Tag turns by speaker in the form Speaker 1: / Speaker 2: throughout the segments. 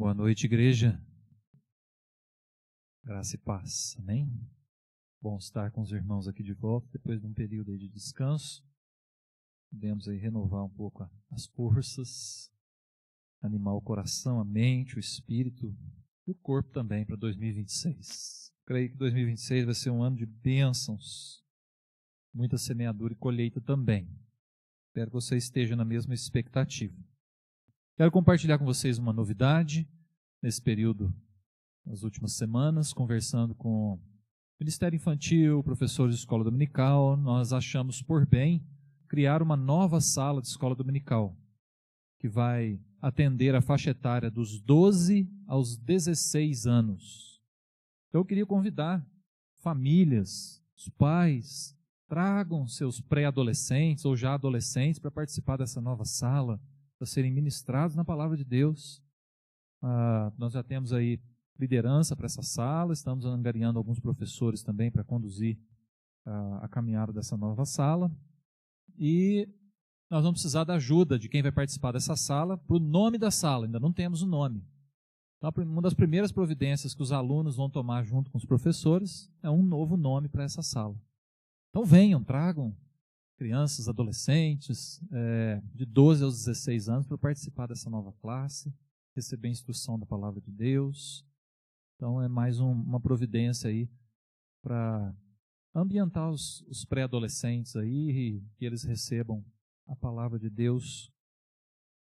Speaker 1: Boa noite, igreja. Graça e paz. Amém? Bom estar com os irmãos aqui de volta, depois de um período aí de descanso. Podemos aí renovar um pouco as forças, animar o coração, a mente, o espírito e o corpo também para 2026. Creio que 2026 vai ser um ano de bênçãos, muita semeadura e colheita também. Espero que você esteja na mesma expectativa. Quero compartilhar com vocês uma novidade nesse período, nas últimas semanas, conversando com o Ministério Infantil, professores de escola dominical. Nós achamos por bem criar uma nova sala de escola dominical, que vai atender a faixa etária dos 12 aos 16 anos. Então eu queria convidar famílias, os pais, tragam seus pré-adolescentes ou já adolescentes para participar dessa nova sala, para serem ministrados na palavra de Deus. Nós já temos aí liderança para essa sala, estamos angariando alguns professores também para conduzir a caminhada dessa nova sala. E nós vamos precisar da ajuda de quem vai participar dessa sala para o nome da sala, ainda não temos o nome. Então, uma das primeiras providências que os alunos vão tomar junto com os professores é um novo nome para essa sala. Então venham, tragam crianças, adolescentes, de 12 aos 16 anos para participar dessa nova classe, receber instrução da palavra de Deus. Então é mais uma providência aí para ambientar os pré-adolescentes aí e que eles recebam a palavra de Deus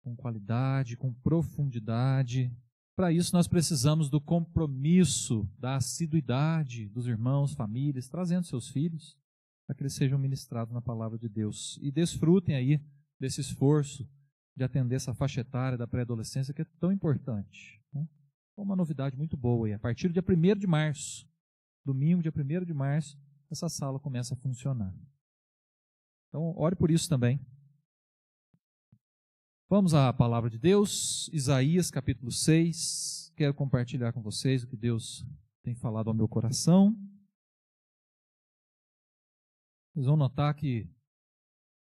Speaker 1: com qualidade, com profundidade. Para isso nós precisamos do compromisso, da assiduidade dos irmãos, famílias, trazendo seus filhos, para que eles sejam ministrados na palavra de Deus. E desfrutem aí desse esforço de atender essa faixa etária da pré-adolescência que é tão importante, né? Uma novidade muito boa aí. A partir do dia 1º de março, domingo, dia 1º de março, essa sala começa a funcionar. Então, ore por isso também. Vamos à palavra de Deus, Isaías capítulo 6. Quero compartilhar com vocês o que Deus tem falado ao meu coração. Vocês vão notar que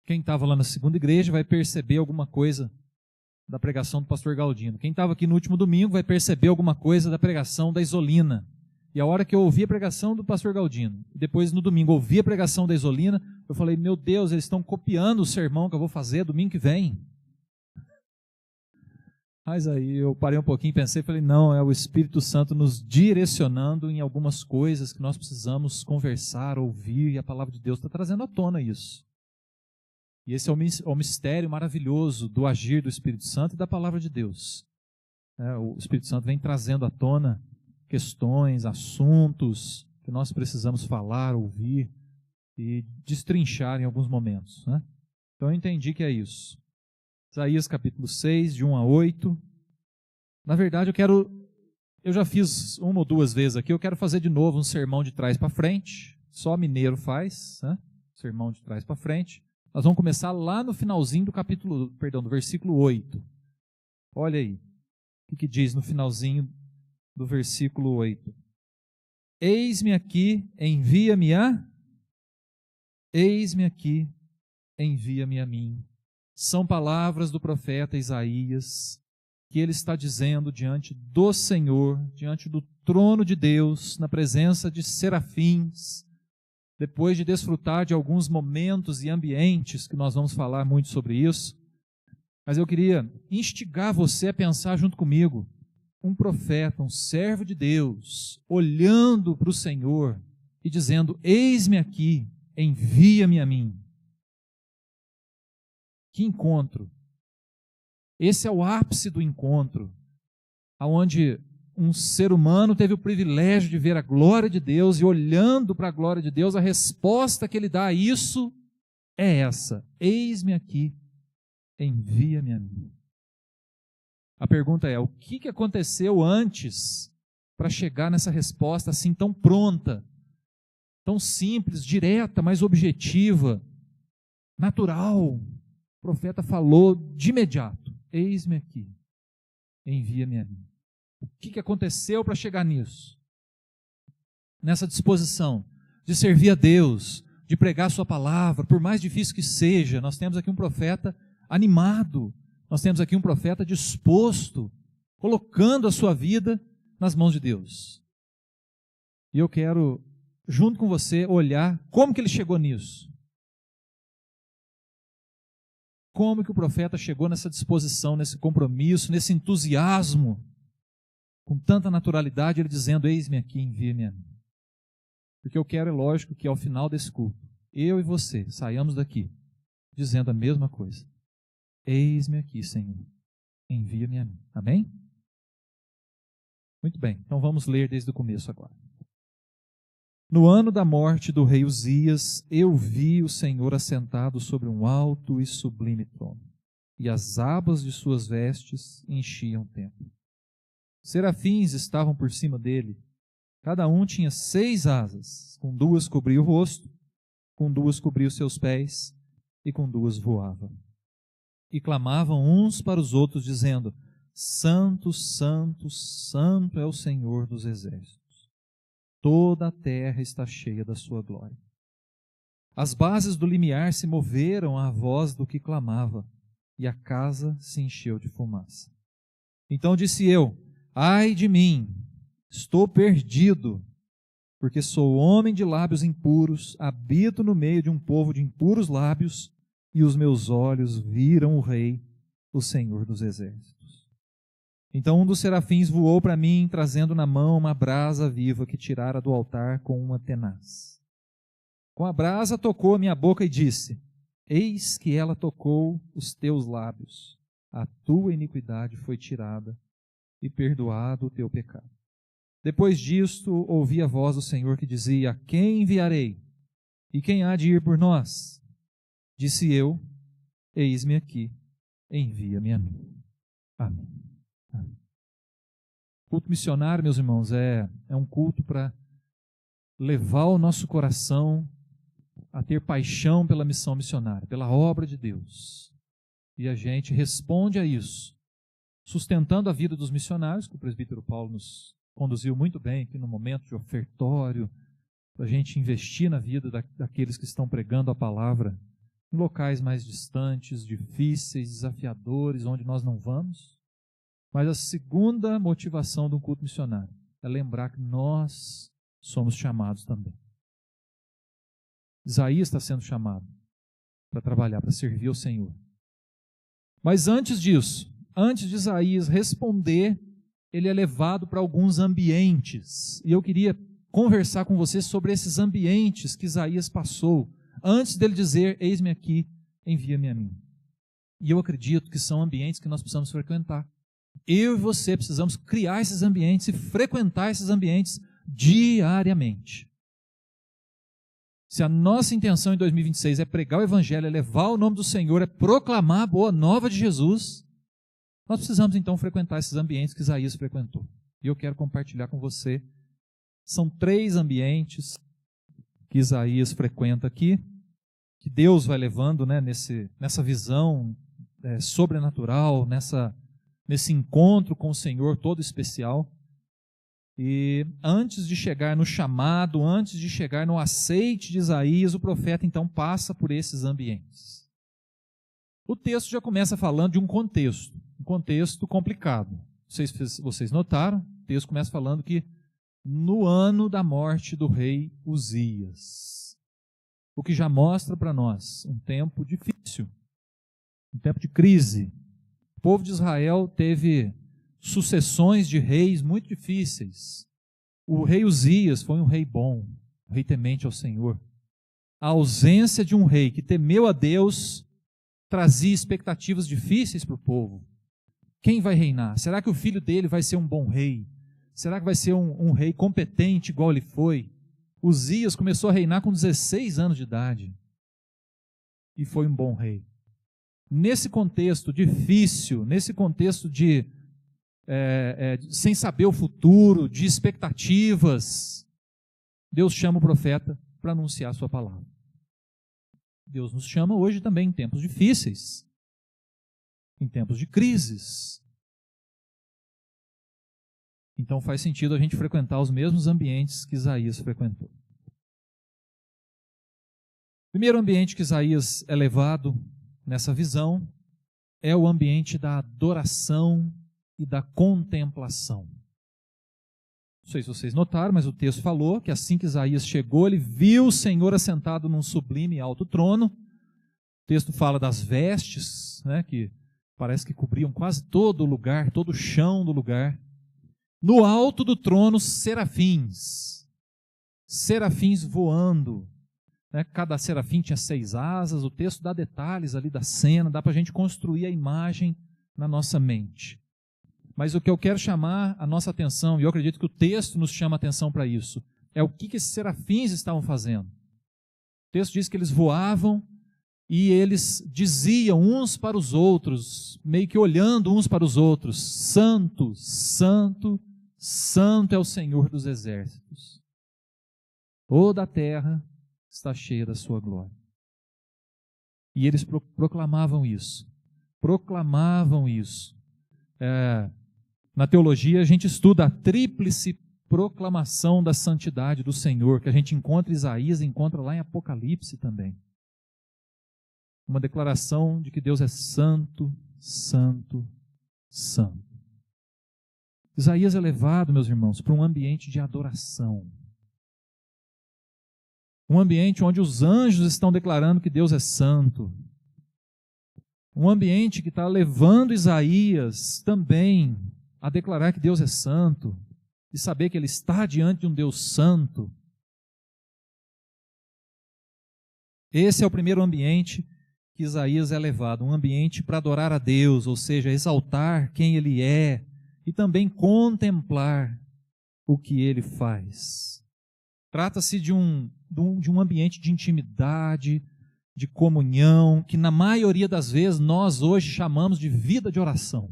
Speaker 1: quem estava lá na segunda igreja vai perceber alguma coisa da pregação do pastor Galdino. Quem estava aqui no último domingo vai perceber alguma coisa da pregação da Isolina. E a hora que eu ouvi a pregação do pastor Galdino, e depois no domingo ouvi a pregação da Isolina, eu falei, meu Deus, eles estão copiando o sermão que eu vou fazer domingo que vem. Mas aí eu parei um pouquinho e pensei, falei, não, é o Espírito Santo nos direcionando em algumas coisas que nós precisamos conversar, ouvir, e a palavra de Deus está trazendo à tona isso. E esse é o mistério maravilhoso do agir do Espírito Santo e da palavra de Deus. O Espírito Santo vem trazendo à tona questões, assuntos que nós precisamos falar, ouvir e destrinchar em alguns momentos, né? Então eu entendi que é isso. Isaías capítulo 6, de 1 a 8. Na verdade, eu já fiz uma ou duas vezes aqui, eu quero fazer de novo um sermão de trás para frente. Só mineiro faz, né? Sermão de trás para frente. Nós vamos começar lá no finalzinho do versículo 8. Olha aí, o que diz no finalzinho do versículo 8. Eis-me aqui, envia-me a mim. São palavras do profeta Isaías, que ele está dizendo diante do Senhor, diante do trono de Deus, na presença de serafins, depois de desfrutar de alguns momentos e ambientes, que nós vamos falar muito sobre isso. Mas eu queria instigar você a pensar junto comigo, um profeta, um servo de Deus, olhando para o Senhor e dizendo, eis-me aqui, envia-me a mim. Que encontro! Esse é o ápice do encontro, onde um ser humano teve o privilégio de ver a glória de Deus e olhando para a glória de Deus, a resposta que ele dá a isso é essa, eis-me aqui, envia-me a mim. A pergunta é, o que aconteceu antes para chegar nessa resposta assim tão pronta, tão simples, direta, mas objetiva, natural? O profeta falou de imediato, eis-me aqui, envia-me a mim. O que aconteceu para chegar nisso? Nessa disposição de servir a Deus, de pregar a sua palavra, por mais difícil que seja, nós temos aqui um profeta animado, nós temos aqui um profeta disposto, colocando a sua vida nas mãos de Deus. E eu quero, junto com você, olhar como que ele chegou nisso. Como que o profeta chegou nessa disposição, nesse compromisso, nesse entusiasmo, com tanta naturalidade, ele dizendo, eis-me aqui, envia-me a mim. Porque eu quero, é lógico, que ao final desse culto, eu e você saiamos daqui dizendo a mesma coisa. Eis-me aqui, Senhor, envia-me a mim. Amém? Muito bem, então vamos ler desde o começo agora. No ano da morte do rei Uzias, eu vi o Senhor assentado sobre um alto e sublime trono, e as abas de suas vestes enchiam o templo. Serafins estavam por cima dele, cada um tinha 6 asas, com 2 cobria o rosto, com 2 cobria os seus pés, e com 2 voava. E clamavam uns para os outros, dizendo, Santo, Santo, Santo é o Senhor dos exércitos. Toda a terra está cheia da sua glória. As bases do limiar se moveram à voz do que clamava, e a casa se encheu de fumaça. Então disse eu, ai de mim, estou perdido, porque sou homem de lábios impuros, habito no meio de um povo de impuros lábios, e os meus olhos viram o Rei, o Senhor dos exércitos. Então um dos serafins voou para mim, trazendo na mão uma brasa viva que tirara do altar com uma tenaz. Com a brasa tocou a minha boca e disse, eis que ela tocou os teus lábios, a tua iniquidade foi tirada e perdoado o teu pecado. Depois disto ouvi a voz do Senhor que dizia, quem enviarei? E quem há de ir por nós? Disse eu, eis-me aqui, envia-me a mim. Amém. Culto missionário, meus irmãos, é um culto para levar o nosso coração a ter paixão pela missão missionária, pela obra de Deus. E a gente responde a isso, sustentando a vida dos missionários, que o presbítero Paulo nos conduziu muito bem aqui no momento de ofertório, para a gente investir na vida daqueles que estão pregando a palavra em locais mais distantes, difíceis, desafiadores, onde nós não vamos. Mas a segunda motivação do culto missionário é lembrar que nós somos chamados também. Isaías está sendo chamado para trabalhar, para servir ao Senhor. Mas antes disso, antes de Isaías responder, ele é levado para alguns ambientes. E eu queria conversar com você sobre esses ambientes que Isaías passou, antes dele dizer, eis-me aqui, envia-me a mim. E eu acredito que são ambientes que nós precisamos frequentar. Eu e você precisamos criar esses ambientes e frequentar esses ambientes diariamente. Se a nossa intenção em 2026 é pregar o Evangelho, é levar o nome do Senhor, é proclamar a boa nova de Jesus, nós precisamos então frequentar esses ambientes que Isaías frequentou. E eu quero compartilhar com você. São 3 ambientes que Isaías frequenta aqui, que Deus vai levando, né, nessa visão sobrenatural, nesse encontro com o Senhor todo especial. E antes de chegar no chamado, antes de chegar no aceite de Isaías, o profeta então passa por esses ambientes. O texto já começa falando de um contexto complicado. Vocês notaram? O texto começa falando que no ano da morte do rei Uzias, o que já mostra para nós um tempo difícil, um tempo de crise. O povo de Israel teve sucessões de reis muito difíceis. O rei Uzias foi um rei bom, um rei temente ao Senhor. A ausência de um rei que temeu a Deus trazia expectativas difíceis para o povo. Quem vai reinar? Será que o filho dele vai ser um bom rei? Será que vai ser um rei competente igual ele foi? Uzias começou a reinar com 16 anos de idade e foi um bom rei. Nesse contexto difícil, nesse contexto de sem saber o futuro, de expectativas, Deus chama o profeta para anunciar a sua palavra. Deus nos chama hoje também em tempos difíceis, em tempos de crises. Então faz sentido a gente frequentar os mesmos ambientes que Isaías frequentou. O primeiro ambiente que Isaías é levado nessa visão é o ambiente da adoração e da contemplação. Não sei se vocês notaram, mas o texto falou que assim que Isaías chegou, ele viu o Senhor assentado num sublime e alto trono. O texto fala das vestes, né, que parece que cobriam quase todo o lugar, todo o chão do lugar. No alto do trono, serafins voando. Né? Cada serafim tinha 6 asas. O texto dá detalhes ali da cena, dá para a gente construir a imagem na nossa mente. Mas o que eu quero chamar a nossa atenção, e eu acredito que o texto nos chama a atenção para isso, é o que esses serafins estavam fazendo. O texto diz que eles voavam e eles diziam uns para os outros, meio que olhando uns para os outros: Santo, Santo, Santo é o Senhor dos exércitos. Toda a terra está cheia da sua glória. E eles proclamavam isso. Na teologia a gente estuda a tríplice proclamação da santidade do Senhor, que a gente encontra em Isaías e encontra lá em Apocalipse também. Uma declaração de que Deus é santo, santo, santo. Isaías é levado, meus irmãos, para um ambiente de adoração. Um ambiente onde os anjos estão declarando que Deus é santo. Um ambiente que está levando Isaías também a declarar que Deus é santo e saber que ele está diante de um Deus santo. Esse é o primeiro ambiente que Isaías é levado, um ambiente para adorar a Deus, ou seja, exaltar quem Ele é e também contemplar o que Ele faz. Trata-se de um ambiente de intimidade, de comunhão, que na maioria das vezes nós hoje chamamos de vida de oração.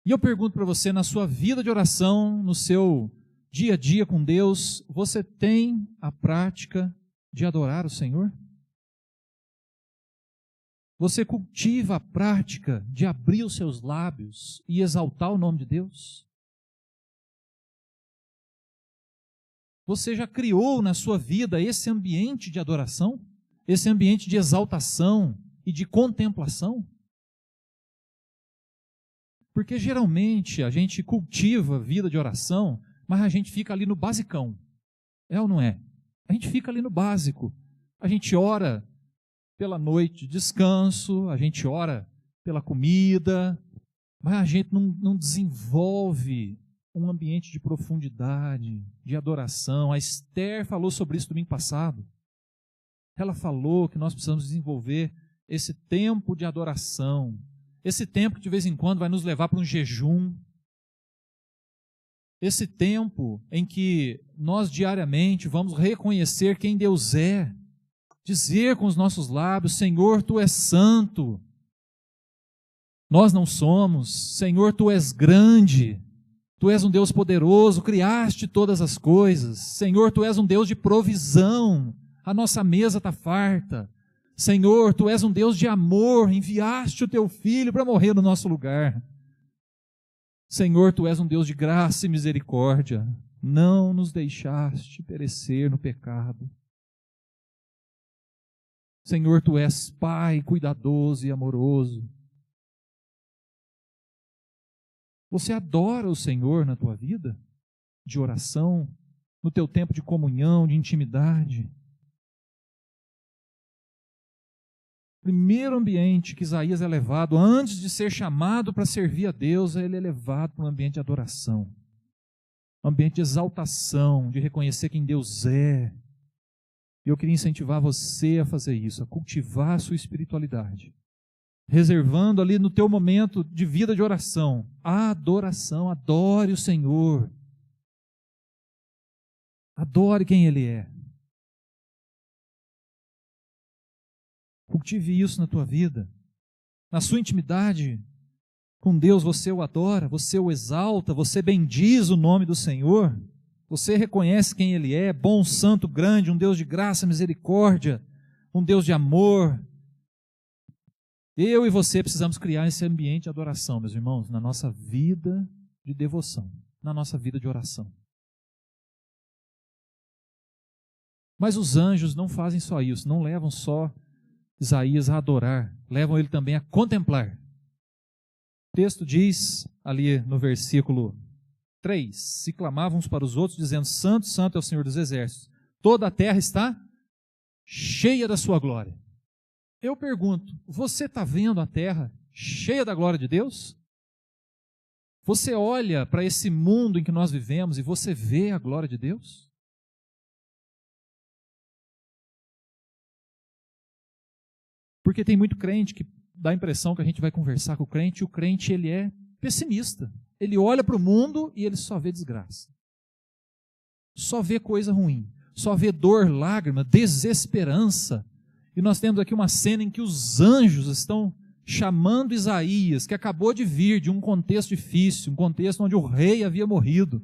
Speaker 1: E eu pergunto para você, na sua vida de oração, no seu dia a dia com Deus, você tem a prática de adorar o Senhor? Você cultiva a prática de abrir os seus lábios e exaltar o nome de Deus? Você já criou na sua vida esse ambiente de adoração? Esse ambiente de exaltação e de contemplação? Porque geralmente a gente cultiva a vida de oração, mas a gente fica ali no basicão. É ou não é? A gente fica ali no básico. A gente ora pela noite de descanso, a gente ora pela comida, mas a gente não desenvolve um ambiente de profundidade, de adoração. A Esther falou sobre isso domingo passado. Ela falou que nós precisamos desenvolver esse tempo de adoração, esse tempo que de vez em quando vai nos levar para um jejum, esse tempo em que nós diariamente vamos reconhecer quem Deus é, dizer com os nossos lábios: Senhor, Tu és santo. Nós não somos. Senhor, Tu és grande. Tu és um Deus poderoso, criaste todas as coisas. Senhor, Tu és um Deus de provisão. A nossa mesa está farta. Senhor, Tu és um Deus de amor. Enviaste o Teu Filho para morrer no nosso lugar. Senhor, Tu és um Deus de graça e misericórdia. Não nos deixaste perecer no pecado. Senhor, Tu és Pai cuidadoso e amoroso. Você adora o Senhor na tua vida de oração, no teu tempo de comunhão, de intimidade? Primeiro ambiente que Isaías é levado, antes de ser chamado para servir a Deus, ele é levado para um ambiente de adoração, um ambiente de exaltação, de reconhecer quem Deus é. E eu queria incentivar você a fazer isso, a cultivar a sua espiritualidade, reservando ali no teu momento de vida de oração, a adoração. Adore o Senhor, adore quem Ele é. Cultive isso na tua vida, na sua intimidade com Deus. Você o adora, você o exalta, você bendiz o nome do Senhor, você reconhece quem Ele é: bom, santo, grande, um Deus de graça, misericórdia, um Deus de amor. Eu e você precisamos criar esse ambiente de adoração, meus irmãos, na nossa vida de devoção, na nossa vida de oração. Mas os anjos não fazem só isso, não levam só Isaías a adorar, levam ele também a contemplar. O texto diz, ali no versículo 3, se clamavam uns para os outros, dizendo, Santo, Santo é o Senhor dos Exércitos, toda a terra está cheia da sua glória. Eu pergunto, você está vendo a terra cheia da glória de Deus? Você olha para esse mundo em que nós vivemos e você vê a glória de Deus? Porque tem muito crente que dá a impressão que a gente vai conversar com o crente, e o crente ele é pessimista. Ele olha para o mundo e ele só vê desgraça. Só vê coisa ruim. Só vê dor, lágrima, desesperança. E nós temos aqui uma cena em que os anjos estão chamando Isaías, que acabou de vir de um contexto difícil, um contexto onde o rei havia morrido.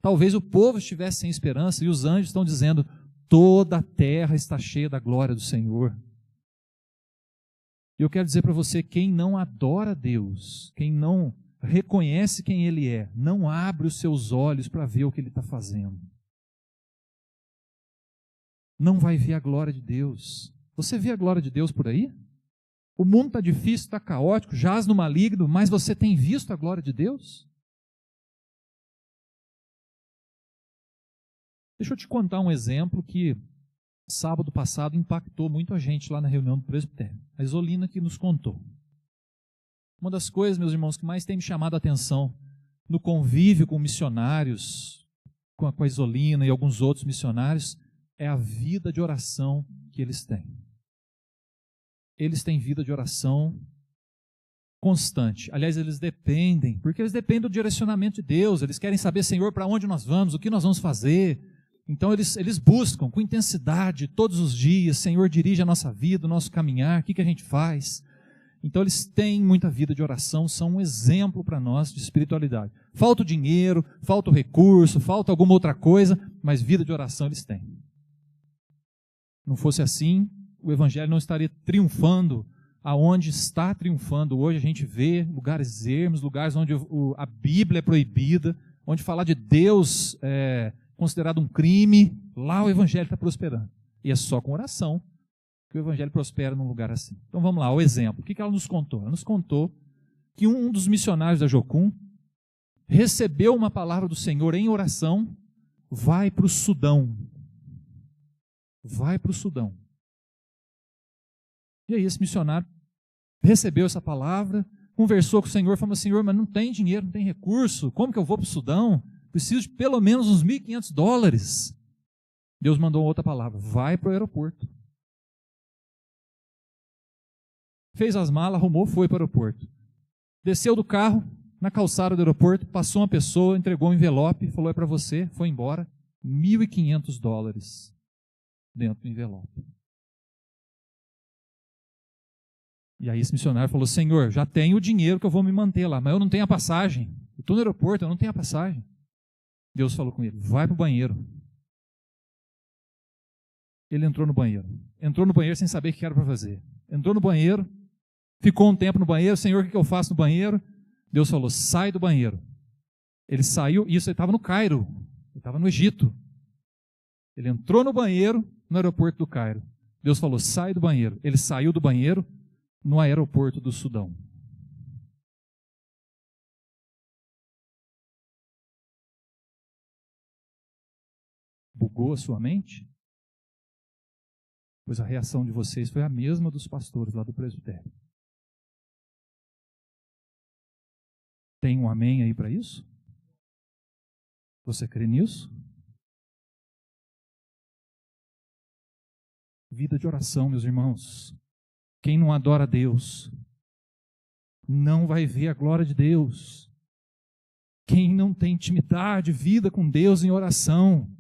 Speaker 1: Talvez o povo estivesse sem esperança e os anjos estão dizendo, toda a terra está cheia da glória do Senhor. E eu quero dizer para você, quem não adora a Deus, quem não reconhece quem Ele é, não abre os seus olhos para ver o que Ele está fazendo. Não vai ver a glória de Deus. Você vê a glória de Deus por aí? O mundo está difícil, está caótico, jaz no maligno, mas você tem visto a glória de Deus? Deixa eu te contar um exemplo que sábado passado impactou muito a gente lá na reunião do presbitério. A Isolina que nos contou. Uma das coisas, meus irmãos, que mais tem me chamado a atenção no convívio com missionários, com a Isolina e alguns outros missionários, é a vida de oração que eles têm. Eles têm vida de oração constante. Aliás, eles dependem, porque eles dependem do direcionamento de Deus. Eles querem saber, Senhor, para onde nós vamos, o que nós vamos fazer. Então eles buscam com intensidade todos os dias, Senhor, dirige a nossa vida, o nosso caminhar, o que a gente faz. Então eles têm muita vida de oração, são um exemplo para nós de espiritualidade. Falta o dinheiro, falta o recurso, falta alguma outra coisa, mas vida de oração eles têm. Não fosse assim, o Evangelho não estaria triunfando aonde está triunfando hoje. A gente vê lugares ermos, lugares onde a Bíblia é proibida, onde falar de Deus é considerado um crime, lá o Evangelho está prosperando. E é só com oração que o Evangelho prospera num lugar assim. Então vamos lá, o exemplo. O que ela nos contou? Ela nos contou que um dos missionários da Jocum recebeu uma palavra do Senhor em oração, vai para o Sudão. Vai para o Sudão. E aí esse missionário recebeu essa palavra, conversou com o Senhor, falou, Senhor, mas não tem dinheiro, não tem recurso, como que eu vou para o Sudão? Preciso de pelo menos uns $1.500. Deus mandou outra palavra, vai para o aeroporto. Fez as malas, arrumou, foi para o aeroporto. Desceu do carro, na calçada do aeroporto, passou uma pessoa, entregou um envelope, falou, é para você, foi embora, $1.500 dentro do envelope. E aí esse missionário falou, Senhor, já tenho o dinheiro que eu vou me manter lá, mas eu não tenho a passagem. Eu estou no aeroporto, eu não tenho a passagem. Deus falou com ele, vai para o banheiro. Ele entrou no banheiro. Entrou no banheiro sem saber o que era para fazer. Entrou no banheiro, ficou um tempo no banheiro, Senhor, o que eu faço no banheiro? Deus falou, sai do banheiro. Ele saiu, isso ele estava no Cairo, ele estava no Egito. Ele entrou no banheiro, no aeroporto do Cairo. Deus falou, sai do banheiro. Ele saiu do banheiro no aeroporto do Sudão. Bugou a sua mente? Pois a reação de vocês foi a mesma dos pastores lá do presbitério. Tem um amém aí para isso? Você crê nisso? Vida de oração, meus irmãos. Quem não adora a Deus não vai ver a glória de Deus. Quem não tem intimidade, vida com Deus em oração,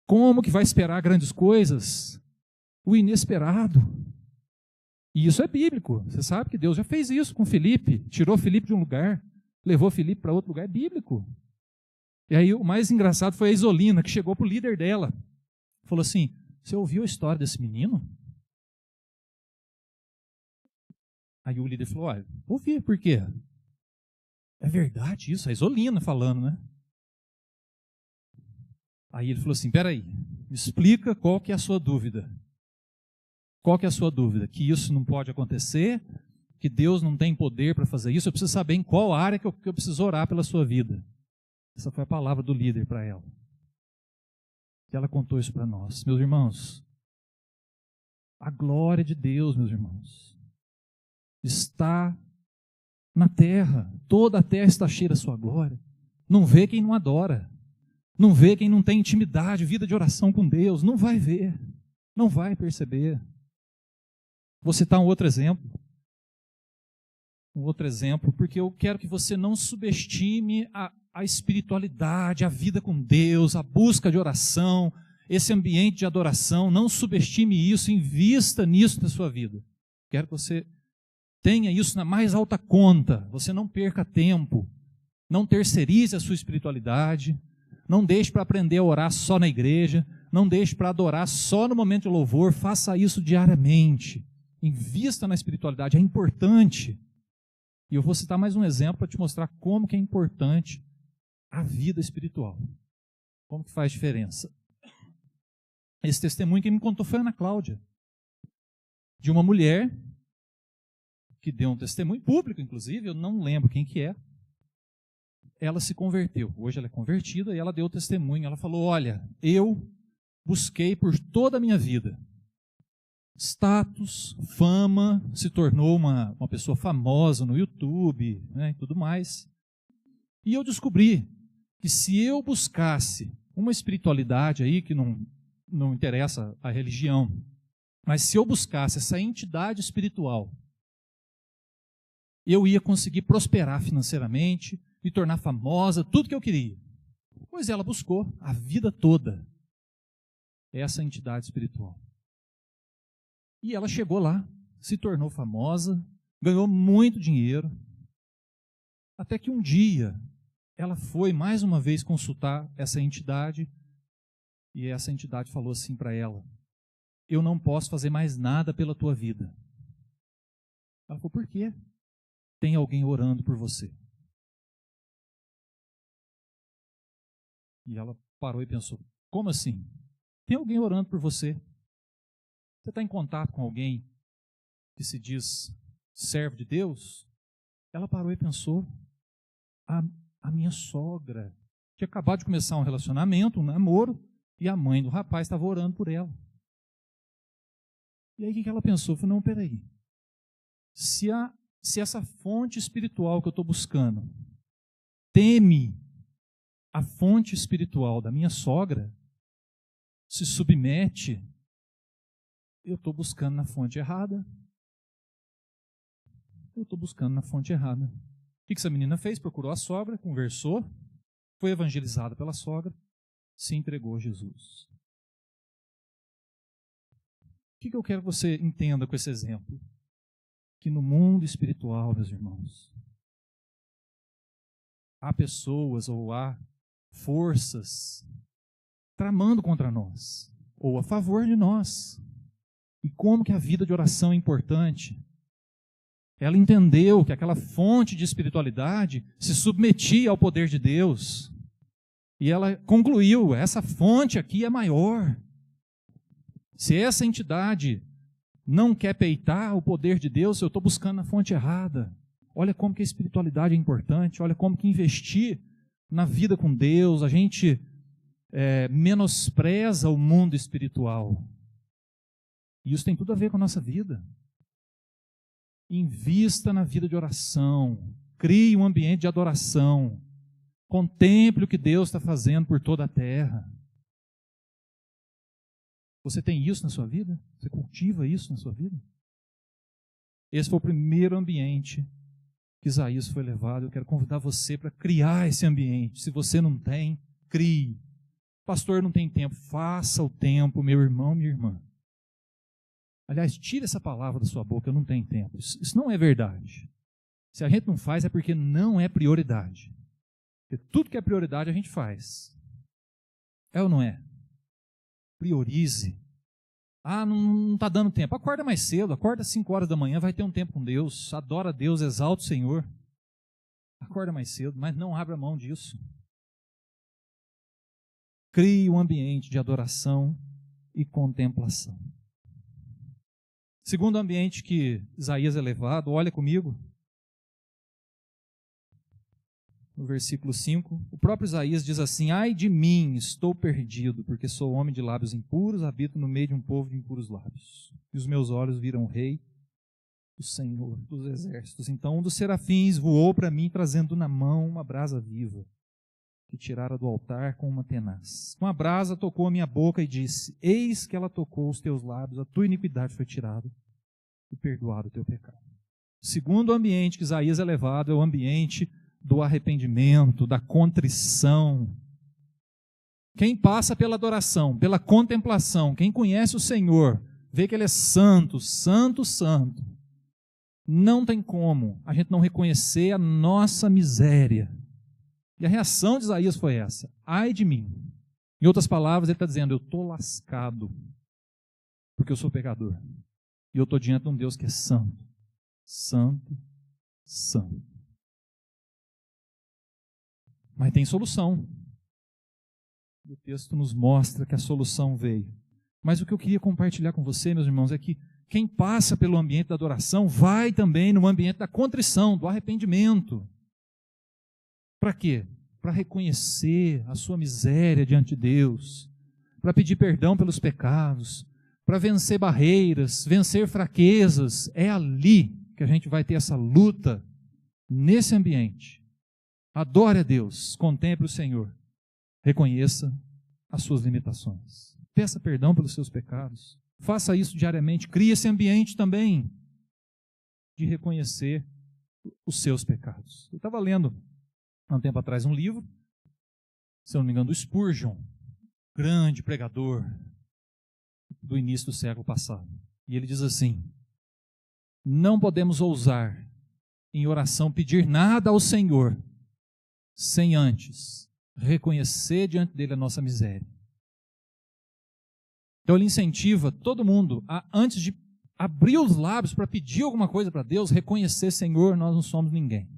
Speaker 1: como que vai esperar grandes coisas? O inesperado. E isso é bíblico. Você sabe que Deus já fez isso com Filipe. Tirou Filipe de um lugar, levou Filipe para outro lugar. É bíblico. E aí o mais engraçado foi a Isolina, que chegou para o líder dela. Falou assim, você ouviu a história desse menino? Aí o líder falou, olha, ouvi, por quê? É verdade isso, a Isolina falando, né? Aí ele falou assim, peraí, me explica qual que é a sua dúvida. Qual que é a sua dúvida? Que isso não pode acontecer? Que Deus não tem poder para fazer isso? Eu preciso saber em qual área que eu preciso orar pela sua vida. Essa foi a palavra do líder para ela. E ela contou isso para nós. Meus irmãos, a glória de Deus, meus irmãos, está na terra. Toda a terra está cheia da sua glória. Não vê quem não adora. Não vê quem não tem intimidade, vida de oração com Deus. Não vai ver. Não vai perceber. Vou citar um outro exemplo. Porque eu quero que você não subestime a espiritualidade, a vida com Deus, a busca de oração, esse ambiente de adoração. Não subestime isso, invista nisso na sua vida. Quero que você tenha isso na mais alta conta. Você não perca tempo. Não terceirize a sua espiritualidade. Não deixe para aprender a orar só na igreja. Não deixe para adorar só no momento de louvor. Faça isso diariamente. Invista na espiritualidade, é importante. E eu vou citar mais um exemplo para te mostrar como que é importante a vida espiritual. Como que faz diferença. Esse testemunho que me contou foi a Ana Cláudia. De uma mulher que deu um testemunho público, inclusive, eu não lembro quem que é. Ela se converteu. Hoje ela é convertida e ela deu o testemunho. Ela falou, olha, eu busquei por toda a minha vida status, fama, se tornou uma pessoa famosa no YouTube, né, e tudo mais. E eu descobri que se eu buscasse uma espiritualidade aí, que não interessa a religião, mas se eu buscasse essa entidade espiritual, eu ia conseguir prosperar financeiramente, me tornar famosa, tudo que eu queria. Pois ela buscou a vida toda essa entidade espiritual. E ela chegou lá, se tornou famosa, ganhou muito dinheiro, até que um dia ela foi mais uma vez consultar essa entidade, e essa entidade falou assim para ela, eu não posso fazer mais nada pela tua vida. Ela falou, por quê? Tem alguém orando por você. E ela parou e pensou, como assim? Tem alguém orando por você? Você está em contato com alguém que se diz servo de Deus? Ela parou e pensou, a minha sogra tinha acabado de começar um relacionamento, um namoro, e a mãe do rapaz estava orando por ela. E aí o que ela pensou? Falou, não, peraí, se essa fonte espiritual que eu estou buscando teme a fonte espiritual da minha sogra, se submete, eu estou buscando na fonte errada. Eu estou buscando na fonte errada. O que essa menina fez? Procurou a sogra, conversou, foi evangelizada pela sogra, se entregou a Jesus. O que eu quero que você entenda com esse exemplo? Que no mundo espiritual, meus irmãos, há pessoas ou há forças tramando contra nós, ou a favor de nós. E como que a vida de oração é importante. Ela entendeu que aquela fonte de espiritualidade se submetia ao poder de Deus. E ela concluiu, essa fonte aqui é maior. Se essa entidade não quer peitar o poder de Deus, eu estou buscando na fonte errada. Olha como que a espiritualidade é importante, olha como que investir na vida com Deus, a gente menospreza o mundo espiritual. E isso tem tudo a ver com a nossa vida. Invista na vida de oração. Crie um ambiente de adoração. Contemple o que Deus está fazendo por toda a terra. Você tem isso na sua vida? Você cultiva isso na sua vida? Esse foi o primeiro ambiente que Isaías foi levado. Eu quero convidar você para criar esse ambiente. Se você não tem, crie. Pastor, não tem tempo. Faça o tempo, meu irmão, minha irmã. Aliás, tire essa palavra da sua boca, eu não tenho tempo. Isso não é verdade. Se a gente não faz é porque não é prioridade. Porque tudo que é prioridade a gente faz. É ou não é? Priorize. Ah, não está dando tempo. Acorda mais cedo, acorda às 5 horas da manhã, vai ter um tempo com Deus. Adora a Deus, exalta o Senhor. Acorda mais cedo, mas não abra mão disso. Crie um ambiente de adoração e contemplação. Segundo ambiente que Isaías é levado, olha comigo, no versículo 5, o próprio Isaías diz assim: ai de mim, estou perdido, porque sou homem de lábios impuros, habito no meio de um povo de impuros lábios. E os meus olhos viram o Rei, o Senhor dos exércitos. Então um dos serafins voou para mim, trazendo na mão uma brasa viva, que tirara do altar com uma tenaz. Com a brasa tocou a minha boca e disse: eis que ela tocou os teus lábios, a tua iniquidade foi tirada e perdoado o teu pecado. O segundo ambiente que Isaías é levado é o ambiente do arrependimento, da contrição. Quem passa pela adoração, pela contemplação, quem conhece o Senhor, vê que Ele é santo, santo, santo. Não tem como a gente não reconhecer a nossa miséria. E a reação de Isaías foi essa: ai de mim. Em outras palavras, ele está dizendo: eu estou lascado, porque eu sou pecador. E eu estou diante de um Deus que é santo, santo, santo. Mas tem solução. O texto nos mostra que a solução veio. Mas o que eu queria compartilhar com você, meus irmãos, é que quem passa pelo ambiente da adoração vai também no ambiente da contrição, do arrependimento. Para quê? Para reconhecer a sua miséria diante de Deus, para pedir perdão pelos pecados, para vencer barreiras, vencer fraquezas. É ali que a gente vai ter essa luta, nesse ambiente. Adore a Deus, contemple o Senhor, reconheça as suas limitações, peça perdão pelos seus pecados, faça isso diariamente, crie esse ambiente também de reconhecer os seus pecados. Eu estava lendo há um tempo atrás um livro, se eu não me engano, do Spurgeon, grande pregador do início do século passado. E ele diz assim: não podemos ousar em oração pedir nada ao Senhor sem antes reconhecer diante dele a nossa miséria. Então ele incentiva todo mundo a, antes de abrir os lábios para pedir alguma coisa para Deus, reconhecer: Senhor, nós não somos ninguém.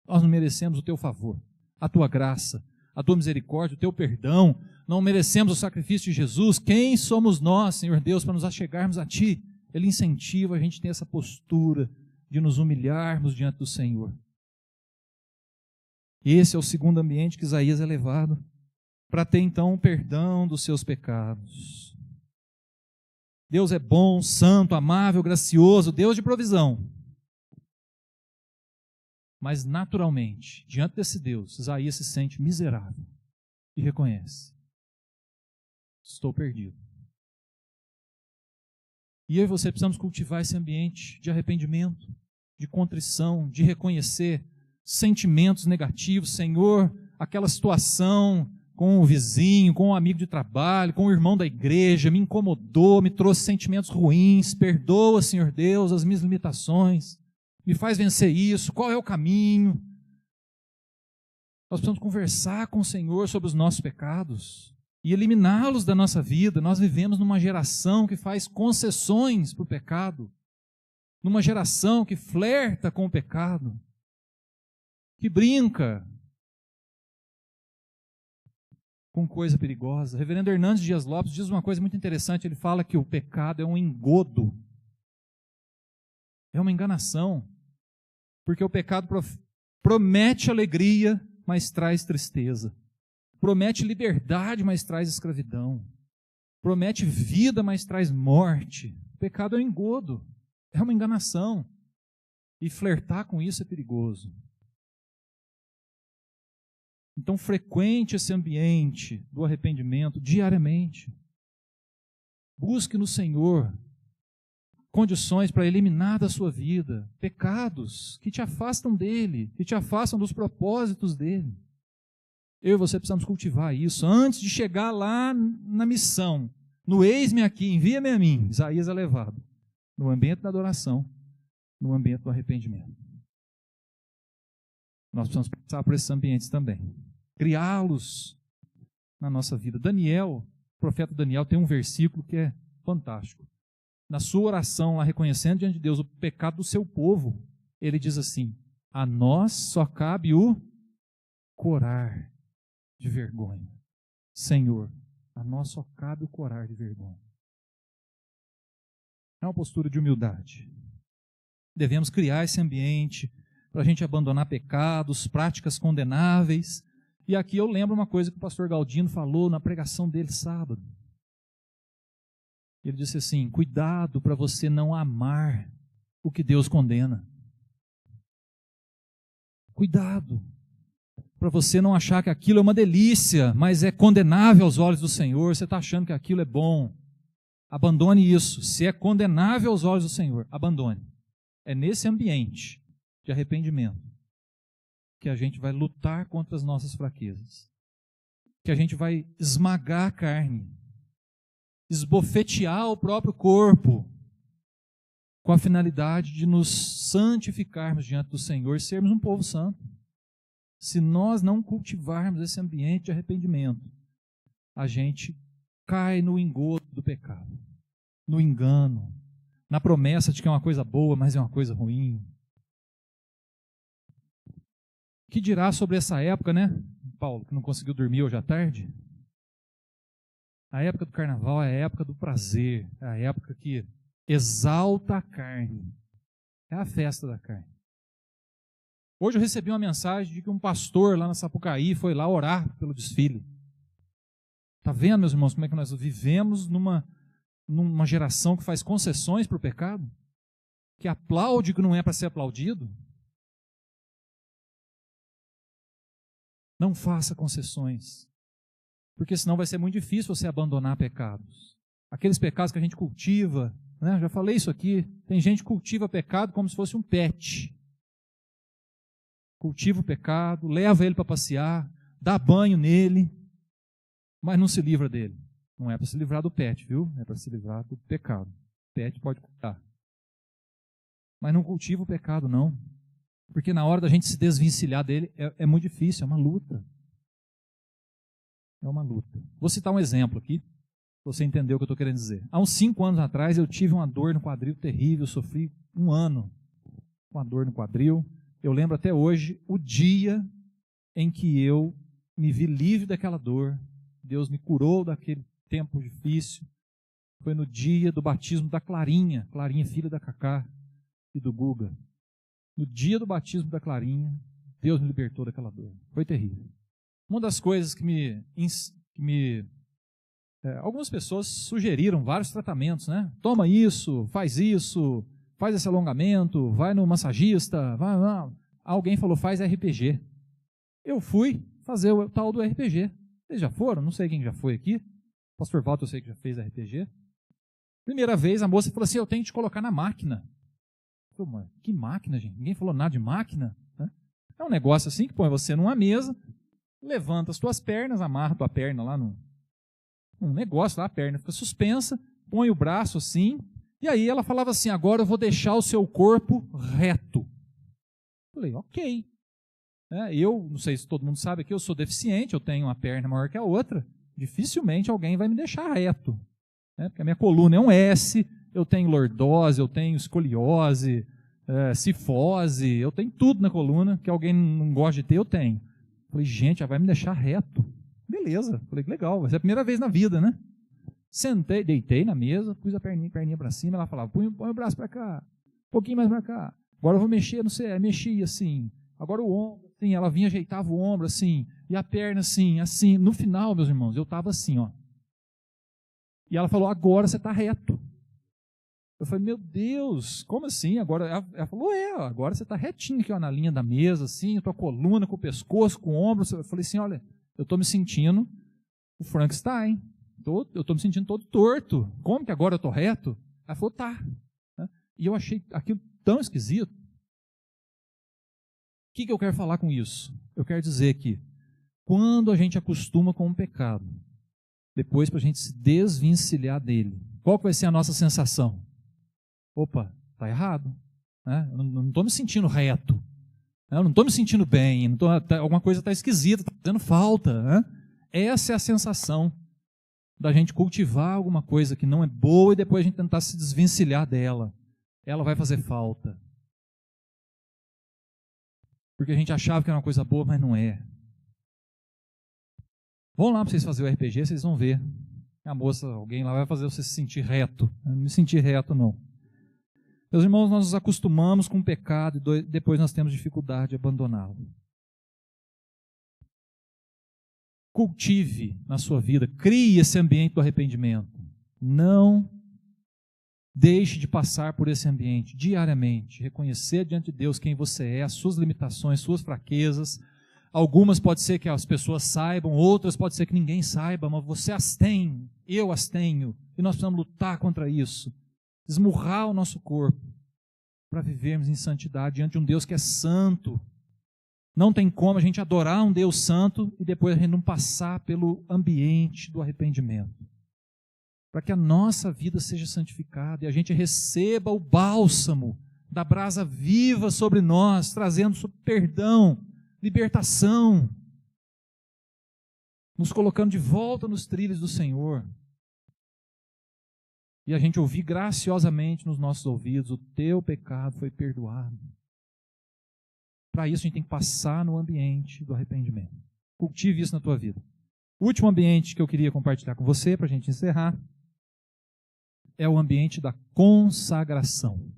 Speaker 1: Nós não merecemos o teu favor, a tua graça, a tua misericórdia, o teu perdão. Não merecemos o sacrifício de Jesus. Quem somos nós, Senhor Deus, para nos achegarmos a ti? Ele incentiva a gente a ter essa postura de nos humilharmos diante do Senhor. Esse é o segundo ambiente que Isaías é levado, para ter então o perdão dos seus pecados. Deus é bom, santo, amável, gracioso, Deus de provisão. Mas naturalmente, diante desse Deus, Isaías se sente miserável e reconhece: estou perdido. E eu e você precisamos cultivar esse ambiente de arrependimento, de contrição, de reconhecer sentimentos negativos. Senhor, aquela situação com o vizinho, com o amigo de trabalho, com o irmão da igreja, me incomodou, me trouxe sentimentos ruins. Perdoa, Senhor Deus, as minhas limitações. Me faz vencer isso. Qual é o caminho? Nós precisamos conversar com o Senhor sobre os nossos pecados e eliminá-los da nossa vida. Nós vivemos numa geração que faz concessões para o pecado, numa geração que flerta com o pecado, que brinca com coisa perigosa. O reverendo Hernandes Dias Lopes diz uma coisa muito interessante. Ele fala que o pecado é um engodo, é uma enganação, porque o pecado promete alegria, mas traz tristeza. Promete liberdade, mas traz escravidão. Promete vida, mas traz morte. O pecado é um engodo, é uma enganação. E flertar com isso é perigoso. Então, frequente esse ambiente do arrependimento diariamente. Busque no Senhor condições para eliminar da sua vida pecados que te afastam dele, que te afastam dos propósitos dele. Eu e você precisamos cultivar isso antes de chegar lá na missão. No eis-me aqui, envia-me a mim. Isaías é levado no ambiente da adoração, no ambiente do arrependimento. Nós precisamos passar por esses ambientes também, criá-los na nossa vida. Daniel, o profeta Daniel, tem um versículo que é fantástico. Na sua oração, lá reconhecendo diante de Deus o pecado do seu povo, ele diz assim: a nós só cabe o corar de vergonha. Senhor, a nós só cabe o corar de vergonha. É uma postura de humildade. Devemos criar esse ambiente para a gente abandonar pecados, práticas condenáveis. E aqui eu lembro uma coisa que o pastor Galdino falou na pregação dele sábado. Ele disse assim: cuidado para você não amar o que Deus condena. Cuidado para você não achar que aquilo é uma delícia, mas é condenável aos olhos do Senhor. Você está achando que aquilo é bom. Abandone isso. Se é condenável aos olhos do Senhor, abandone. É nesse ambiente de arrependimento que a gente vai lutar contra as nossas fraquezas, que a gente vai esmagar a carne, esbofetear o próprio corpo, com a finalidade de nos santificarmos diante do Senhor e sermos um povo santo. Se nós não cultivarmos esse ambiente de arrependimento, a gente cai no engodo do pecado, no engano, na promessa de que é uma coisa boa, mas é uma coisa ruim. Que dirá sobre essa época, né, Paulo, que não conseguiu dormir hoje à tarde? A época do carnaval é a época do prazer, é a época que exalta a carne. É a festa da carne. Hoje eu recebi uma mensagem de que um pastor lá na Sapucaí foi lá orar pelo desfile. Está vendo, meus irmãos, como é que nós vivemos numa geração que faz concessões para o pecado? Que aplaude o que não é para ser aplaudido? Não faça concessões, porque senão vai ser muito difícil você abandonar pecados. Aqueles pecados que a gente cultiva, né? Já falei isso aqui, tem gente que cultiva pecado como se fosse um pet. Cultiva o pecado, leva ele para passear, dá banho nele, mas não se livra dele. Não é para se livrar do pet, viu? É para se livrar do pecado. O pet pode cuidar. Mas não cultiva o pecado, não. Porque na hora da gente se desvencilhar dele, é muito difícil, é uma luta. É uma luta. Vou citar um exemplo aqui, para você entender o que eu estou querendo dizer. Há uns 5 anos atrás, eu tive uma dor no quadril terrível, sofri 1 ano com a dor no quadril. Eu lembro até hoje o dia em que eu me vi livre daquela dor. Deus me curou daquele tempo difícil. Foi no dia do batismo da Clarinha, filha da Cacá e do Guga. No dia do batismo da Clarinha, Deus me libertou daquela dor. Foi terrível. Uma das coisas que algumas pessoas sugeriram vários tratamentos, né? Toma isso, faz esse alongamento, vai no massagista, vai. Alguém falou, faz RPG. Eu fui fazer o tal do RPG. Vocês já foram? Não sei quem já foi aqui. Pastor Walter, eu sei que já fez RPG. Primeira vez, a moça falou assim, eu tenho que te colocar na máquina. Eu falei, que máquina, gente? Ninguém falou nada de máquina. Né? É um negócio assim que põe você numa mesa, levanta as tuas pernas, amarra a tua perna lá num negócio lá, a perna fica suspensa, põe o braço assim, e aí ela falava assim, agora eu vou deixar o seu corpo reto. Eu falei, ok. Eu, não sei se todo mundo sabe aqui, eu sou deficiente, eu tenho uma perna maior que a outra, dificilmente alguém vai me deixar reto. Porque a minha coluna é um S, eu tenho lordose, eu tenho escoliose, cifose, eu tenho tudo na coluna, que alguém não gosta de ter, eu tenho. Eu falei, gente, já vai me deixar reto. Beleza, falei, que legal, vai ser a primeira vez na vida, né? Sentei, deitei na mesa, pus a perninha para cima, ela falava, põe o braço para cá, um pouquinho mais para cá, agora eu vou mexer, não sei, mexia assim, agora o ombro, assim, ela vinha, ajeitava o ombro assim, e a perna assim, no final, meus irmãos, eu estava assim, ó. E ela falou, agora você está reto. Eu falei, meu Deus, como assim? Agora, ela falou, agora você está retinho aqui ó, na linha da mesa, assim, a tua coluna, com o pescoço, com o ombro. Eu falei assim, olha, eu estou me sentindo o Frankenstein. Eu estou me sentindo todo torto. Como que agora eu estou reto? Ela falou, tá. E eu achei aquilo tão esquisito. O que eu quero falar com isso? Eu quero dizer que quando a gente acostuma com um pecado, depois para a gente se desvencilhar dele, qual que vai ser a nossa sensação? Opa, está errado. Eu não estou me sentindo reto. Eu não estou me sentindo bem. Alguma coisa está esquisita, está fazendo falta. Essa é a sensação da gente cultivar alguma coisa que não é boa e depois a gente tentar se desvencilhar dela. Ela vai fazer falta. Porque a gente achava que era uma coisa boa, mas não é. Vão lá para vocês fazerem o RPG, vocês vão ver. A moça, alguém lá vai fazer você se sentir reto. Eu não me senti reto, não. Meus irmãos, nós nos acostumamos com o pecado e depois nós temos dificuldade de abandoná-lo. Cultive na sua vida, crie esse ambiente do arrependimento. Não deixe de passar por esse ambiente diariamente, reconhecer diante de Deus quem você é, as suas limitações, suas fraquezas. Algumas pode ser que as pessoas saibam, outras pode ser que ninguém saiba, mas você as tem, eu as tenho, e nós precisamos lutar contra isso, esmurrar o nosso corpo para vivermos em santidade diante de um Deus que é santo. Não tem como a gente adorar um Deus santo e depois a gente não passar pelo ambiente do arrependimento. Para que a nossa vida seja santificada e a gente receba o bálsamo da brasa viva sobre nós, trazendo perdão, libertação, nos colocando de volta nos trilhos do Senhor. E a gente ouvir graciosamente nos nossos ouvidos: o teu pecado foi perdoado. Para isso a gente tem que passar no ambiente do arrependimento. Cultive isso na tua vida. O último ambiente que eu queria compartilhar com você, para a gente encerrar, é o ambiente da consagração.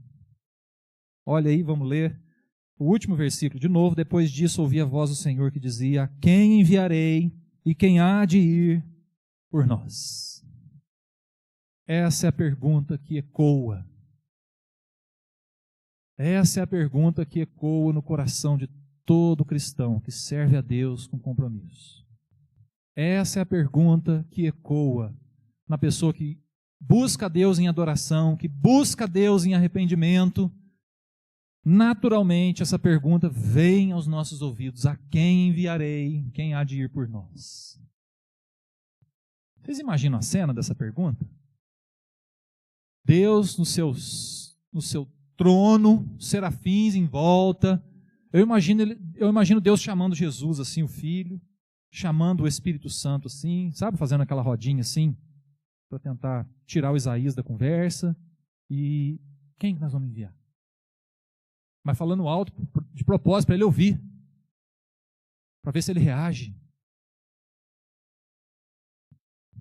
Speaker 1: Olha aí, vamos ler o último versículo de novo. Depois disso ouvi a voz do Senhor que dizia: a quem enviarei e quem há de ir por nós? Essa é a pergunta que ecoa. Essa é a pergunta que ecoa no coração de todo cristão que serve a Deus com compromisso. Essa é a pergunta que ecoa na pessoa que busca a Deus em adoração, que busca a Deus em arrependimento. Naturalmente, essa pergunta vem aos nossos ouvidos: a quem enviarei? Quem há de ir por nós? Vocês imaginam a cena dessa pergunta? Deus no seu trono, serafins em volta. Eu imagino Deus chamando Jesus assim, o Filho, chamando o Espírito Santo assim, sabe, fazendo aquela rodinha assim, para tentar tirar o Isaías da conversa. E quem que nós vamos enviar? Mas falando alto, de propósito, para ele ouvir, para ver se ele reage.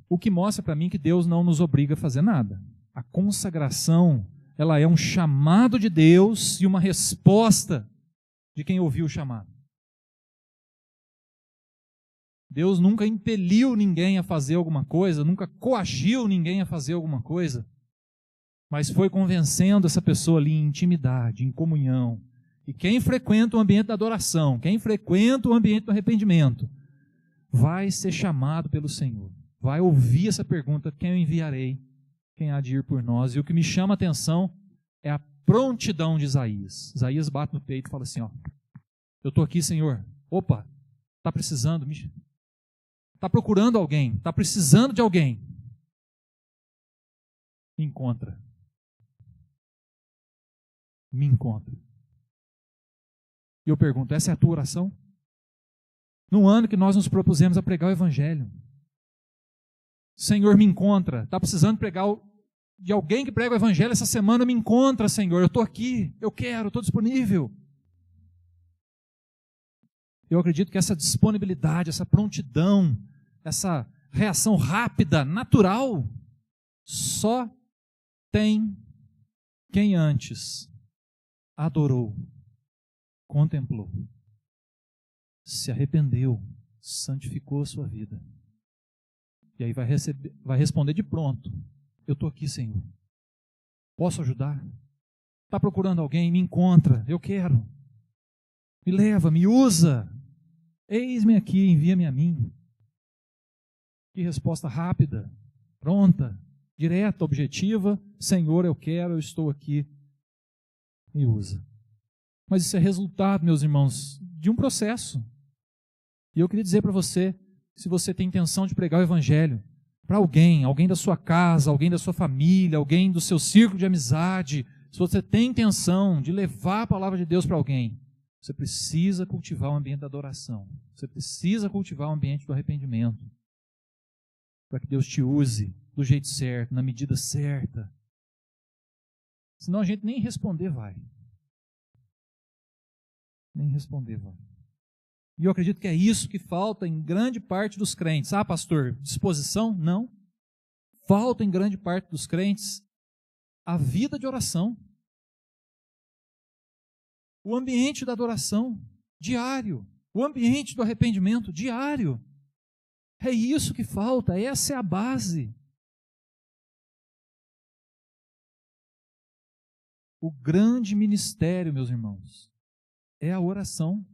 Speaker 1: O que mostra para mim que Deus não nos obriga a fazer nada. A consagração, ela é um chamado de Deus e uma resposta de quem ouviu o chamado. Deus nunca impeliu ninguém a fazer alguma coisa, nunca coagiu ninguém a fazer alguma coisa, mas foi convencendo essa pessoa ali em intimidade, em comunhão. E quem frequenta o ambiente da adoração, quem frequenta o ambiente do arrependimento, vai ser chamado pelo Senhor. Vai ouvir essa pergunta: quem eu enviarei? Quem há de ir por nós? E o que me chama a atenção é a prontidão de Isaías. Isaías bate no peito e fala assim: ó, eu estou aqui, Senhor. Opa, está precisando, está procurando alguém, está precisando de alguém. Me encontra. Me encontra. E eu pergunto: essa é a tua oração? No ano que nós nos propusemos a pregar o Evangelho, Senhor, me encontra. Está precisando pregar de alguém que prega o Evangelho essa semana? Me encontra, Senhor. Eu estou aqui, eu quero, estou disponível. Eu acredito que essa disponibilidade, essa prontidão, essa reação rápida, natural, só tem quem antes adorou, contemplou, se arrependeu, santificou a sua vida. E aí vai responder de pronto: eu estou aqui, Senhor. Posso ajudar? Está procurando alguém? Me encontra. Eu quero. Me leva, me usa. Eis-me aqui, envia-me a mim. Que resposta rápida, pronta, direta, objetiva: Senhor, eu quero, eu estou aqui. Me usa. Mas isso é resultado, meus irmãos, de um processo. E eu queria dizer para você: se você tem intenção de pregar o Evangelho para alguém da sua casa, alguém da sua família, alguém do seu círculo de amizade, se você tem intenção de levar a palavra de Deus para alguém, você precisa cultivar o ambiente da adoração. Você precisa cultivar o ambiente do arrependimento, para que Deus te use do jeito certo, na medida certa. Senão a gente nem responder vai. Nem responder vai. E eu acredito que é isso que falta em grande parte dos crentes. Ah, pastor, disposição? Não. Falta em grande parte dos crentes a vida de oração. O ambiente da adoração, diário. O ambiente do arrependimento, diário. É isso que falta, essa é a base. O grande ministério, meus irmãos, é a oração.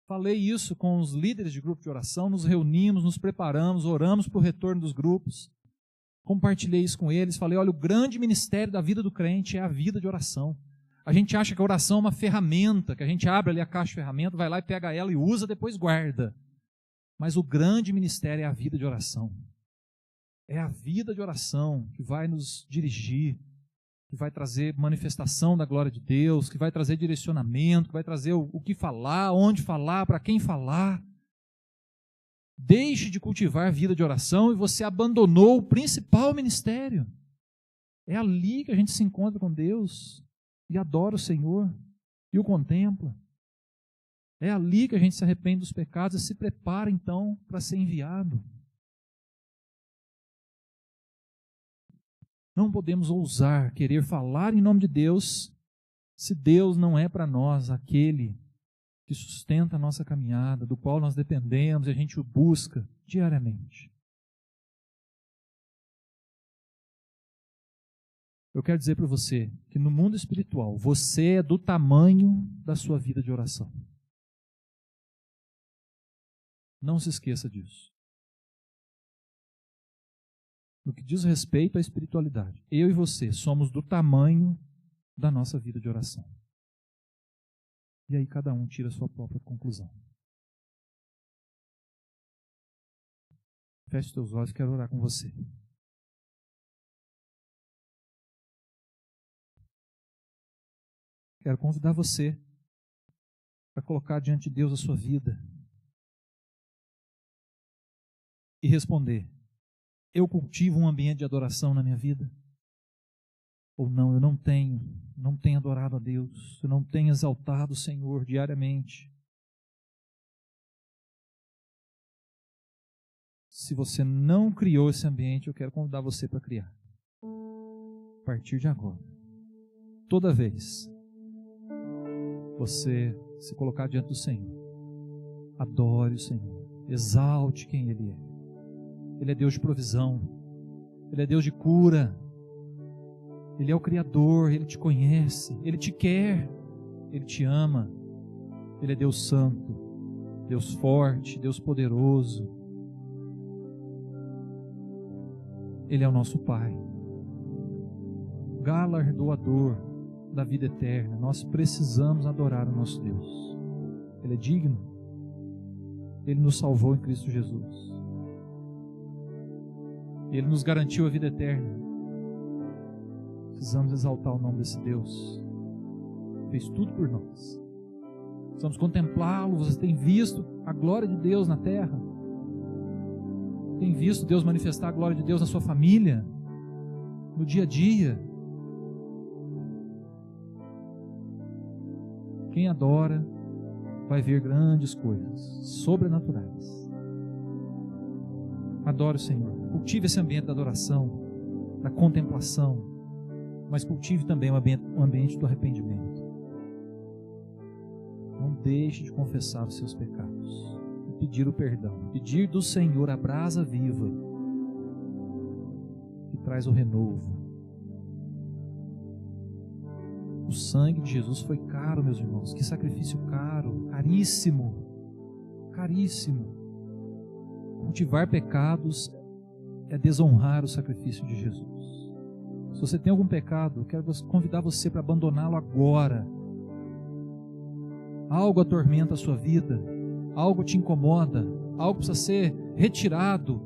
Speaker 1: Falei isso com os líderes de grupo de oração, nos reunimos, nos preparamos, oramos para o retorno dos grupos. Compartilhei isso com eles, falei, olha, o grande ministério da vida do crente é a vida de oração. A gente acha que a oração é uma ferramenta, que a gente abre ali a caixa de ferramenta, vai lá e pega ela e usa, depois guarda. Mas o grande ministério é a vida de oração. É a vida de oração que vai nos dirigir, que vai trazer manifestação da glória de Deus, que vai trazer direcionamento, que vai trazer o que falar, onde falar, para quem falar. Deixe de cultivar a vida de oração e você abandonou o principal ministério. É ali que a gente se encontra com Deus e adora o Senhor e o contempla. É ali que a gente se arrepende dos pecados e se prepara então para ser enviado. Não podemos ousar querer falar em nome de Deus se Deus não é para nós aquele que sustenta a nossa caminhada, do qual nós dependemos e a gente o busca diariamente. Eu quero dizer para você que no mundo espiritual, você é do tamanho da sua vida de oração. Não se esqueça disso. No que diz respeito à espiritualidade, eu e você somos do tamanho da nossa vida de oração. E aí cada um tira a sua própria conclusão. Feche os teus olhos, quero orar com você. Quero convidar você para colocar diante de Deus a sua vida e responder: eu cultivo um ambiente de adoração na minha vida? Ou não, eu não tenho adorado a Deus, eu não tenho exaltado o Senhor diariamente. Se você não criou esse ambiente, eu quero convidar você para criar. A partir de agora, toda vez você se colocar diante do Senhor, adore o Senhor, exalte quem Ele é. Ele é Deus de provisão, Ele é Deus de cura, Ele é o Criador, Ele te conhece, Ele te quer, Ele te ama. Ele é Deus santo, Deus forte, Deus poderoso. Ele é o nosso Pai, galardoador da vida eterna. Nós precisamos adorar o nosso Deus. Ele é digno, Ele nos salvou em Cristo Jesus. Ele nos garantiu a vida eterna. Precisamos exaltar o nome desse Deus. Fez tudo por nós. Precisamos contemplá-lo. Você tem visto a glória de Deus na terra? Tem visto Deus manifestar a glória de Deus na sua família? No dia a dia? Quem adora vai ver grandes coisas sobrenaturais. Adore o Senhor. Cultive esse ambiente da adoração, da contemplação, mas cultive também o ambiente do arrependimento. Não deixe de confessar os seus pecados e pedir o perdão. Pedir do Senhor a brasa viva que traz o renovo. O sangue de Jesus foi caro, meus irmãos. Que sacrifício caro, caríssimo, caríssimo. Cultivar pecados é desonrar o sacrifício de Jesus. Se você tem algum pecado, eu quero convidar você para abandoná-lo agora. Algo atormenta a sua vida, algo te incomoda, algo precisa ser retirado.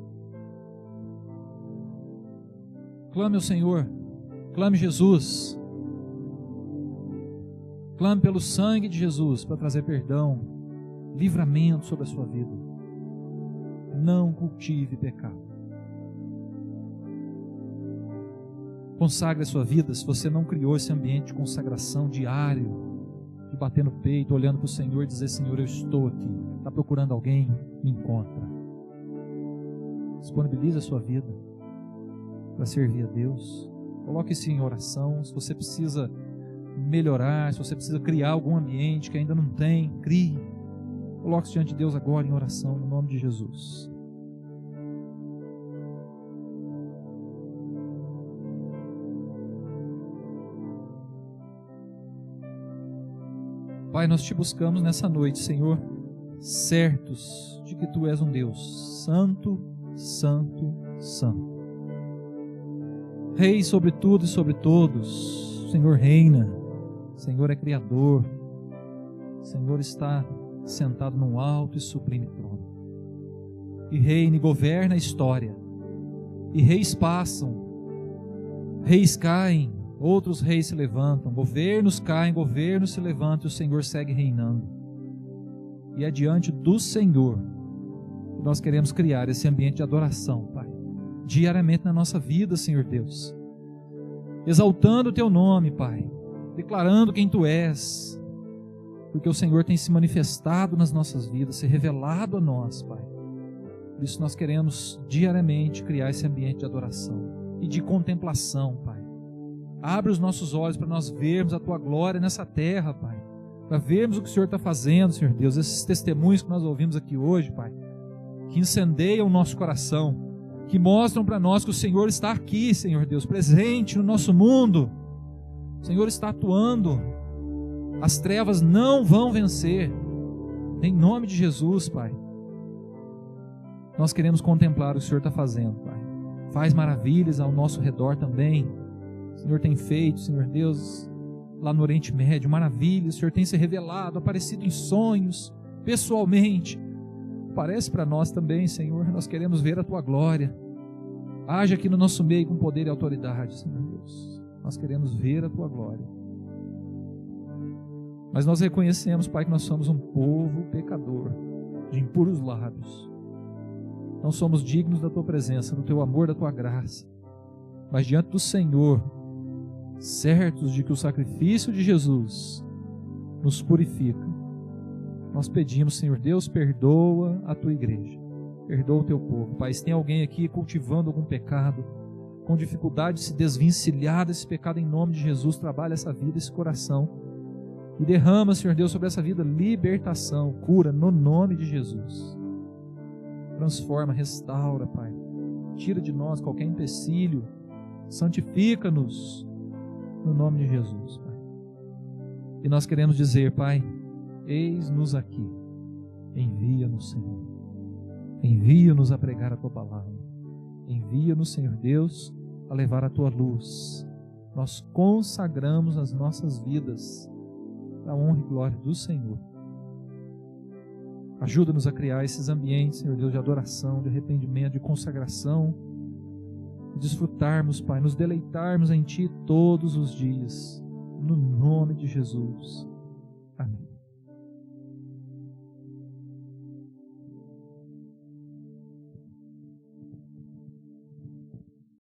Speaker 1: Clame ao Senhor, clame Jesus, clame pelo sangue de Jesus para trazer perdão, livramento sobre a sua vida. Não cultive pecado. Consagre a sua vida. Se você não criou esse ambiente de consagração diário, de bater no peito, olhando para o Senhor e dizer: Senhor, eu estou aqui. Está procurando alguém? Me encontra. Disponibilize a sua vida para servir a Deus. Coloque-se em oração. Se você precisa melhorar, se você precisa criar algum ambiente que ainda não tem, crie. Coloque-se diante de Deus agora em oração, no nome de Jesus. Pai, nós te buscamos nessa noite, Senhor, certos de que Tu és um Deus santo, santo, santo. Rei sobre tudo e sobre todos, o Senhor reina, o Senhor é Criador, o Senhor está sentado num alto e sublime trono. E reina e governa a história, e reis passam, reis caem, outros reis se levantam, governos caem, governos se levantam, e o Senhor segue reinando. E é diante do Senhor que nós queremos criar esse ambiente de adoração, Pai, diariamente na nossa vida, Senhor Deus, exaltando o Teu nome, Pai, declarando quem Tu és, porque o Senhor tem se manifestado nas nossas vidas, se revelado a nós, Pai. Por isso nós queremos diariamente criar esse ambiente de adoração e de contemplação, Pai. Abre os nossos olhos para nós vermos a Tua glória nessa terra, Pai. Para vermos o que o Senhor está fazendo, Senhor Deus. Esses testemunhos que nós ouvimos aqui hoje, Pai, que incendeiam o nosso coração, que mostram para nós que o Senhor está aqui, Senhor Deus, presente no nosso mundo. O Senhor está atuando. As trevas não vão vencer. Em nome de Jesus, Pai. Nós queremos contemplar o que o Senhor está fazendo, Pai. Faz maravilhas ao nosso redor também. O Senhor tem feito, Senhor Deus, lá no Oriente Médio, maravilhas. O Senhor tem se revelado, aparecido em sonhos, pessoalmente. Parece para nós também, Senhor, nós queremos ver a Tua glória. Age aqui no nosso meio com poder e autoridade, Senhor Deus. Nós queremos ver a Tua glória. Mas nós reconhecemos, Pai, que nós somos um povo pecador, de impuros lábios. Não somos dignos da Tua presença, do Teu amor, da Tua graça. Mas diante do Senhor, certos de que o sacrifício de Jesus nos purifica, nós pedimos, Senhor Deus, perdoa a Tua igreja, perdoa o Teu povo. Pai, se tem alguém aqui cultivando algum pecado, com dificuldade de se desvencilhar desse pecado, em nome de Jesus, trabalha essa vida, esse coração, e derrama, Senhor Deus, sobre essa vida libertação, cura, no nome de Jesus. Transforma, restaura, Pai, tira de nós qualquer empecilho, santifica-nos, no nome de Jesus, Pai. E nós queremos dizer, Pai, eis-nos aqui, envia-nos, Senhor, envia-nos a pregar a Tua palavra, envia-nos, Senhor Deus, a levar a Tua luz. Nós consagramos as nossas vidas para a honra e glória do Senhor. Ajuda-nos a criar esses ambientes, Senhor Deus, de adoração, de arrependimento, de consagração, desfrutarmos, Pai, nos deleitarmos em Ti todos os dias, no nome de Jesus. Amém.